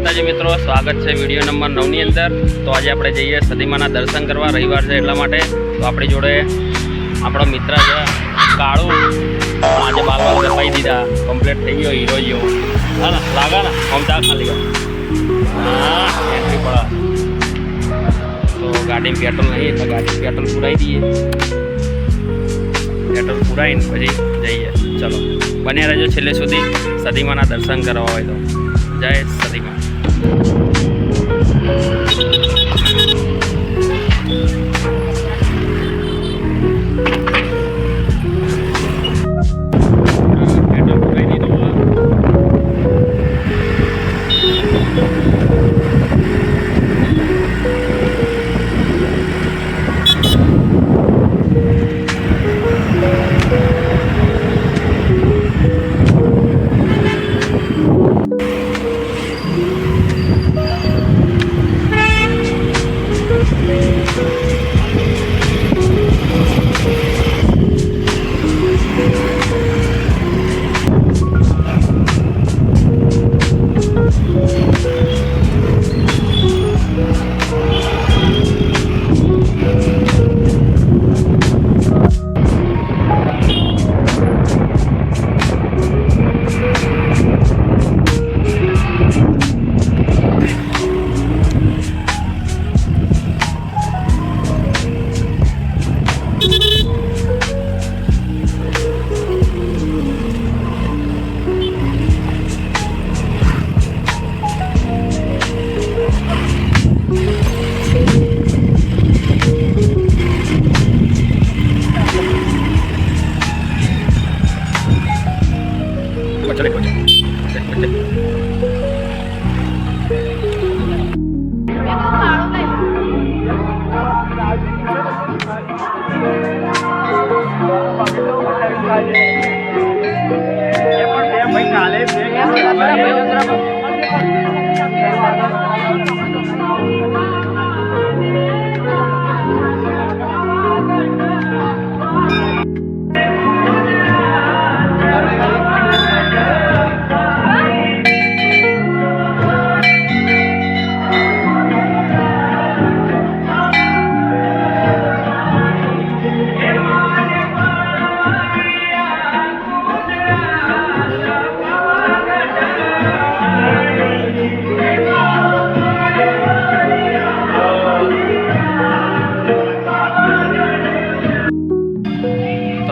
માતાજી મિત્રો, સ્વાગત છે વિડીયો નંબર 9 ની અંદર। તો આજે આપણે જઈએ સદીમાના દર્શન કરવા, રવિવાર છે એટલા માટે। તો આપણી જોડે આપણો મિત્ર છે કાળુ, આજે બાલ કપાઈ દીધા, કમ્પ્લીટ થઈ ગયો, હીરો જેવો। હા ને, લાગે ને મમતા ખાલી હા એન્ટ્રી પડે તો ગાડીમાં પેટ્રોલ નહીં એટલે ગાડી પેટ્રોલ પુરાઈ દઈએ, પેટ્રોલ પુરાઈને પછી જઈએ। ચલો બન્યા રહેજો છેલ્લે સુધી, સદીમાના દર્શન કરવા હોય તો। જય સદીમા।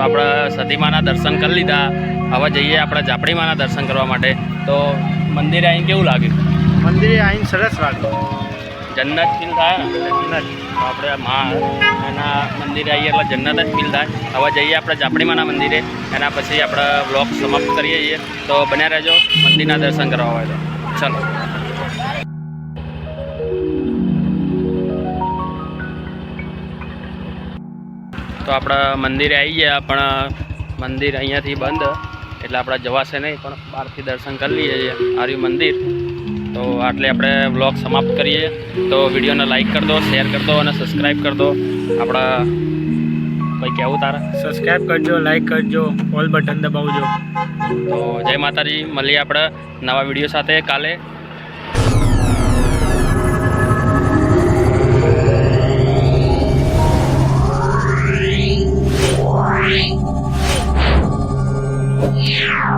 આપણે સદીમાના દર્શન કરી લીધા, હવે જઈએ આપણે જાપડીમાના દર્શન કરવા માટે। તો મંદિરે આવીને કેવું લાગ્યું? મંદિરે આવીને સરસ લાગ્યું, જન્નત ફીલ થાય ને? જન્નત આપણે એના મંદિરે આવીએ એટલે જન્નત જ ફીલ થાય। હવે જઈએ આપણે જાપડીમાના મંદિરે, એના પછી આપણે બ્લોગ સમાપ્ત કરીએ છીએ। તો બન્યા રહેજો મંદિરના દર્શન કરવા હોય તો ચાલો। તો આપણા મંદિરે આવી ગયા, પણ મંદિર અહીંયાથી બંધ એટલે આપણે જવાશે નહીં, પણ બહારથી દર્શન કરી લઈએ છીએ આર્યું મંદિર। તો આટલે આપણે બ્લોગ સમાપ્ત કરીએ। તો વિડીયોને લાઈક કરી દો, શેર કરી દો અને સબસ્ક્રાઈબ કરી દો। આપણા કંઈ કહેવું તારે? સબસ્ક્રાઈબ કરજો, લાઈક કરજો, ઓલ બટન દબાવજો। તો જય માતાજી, મળીએ આપણે નવા વિડીયો સાથે કાલે। Yeah.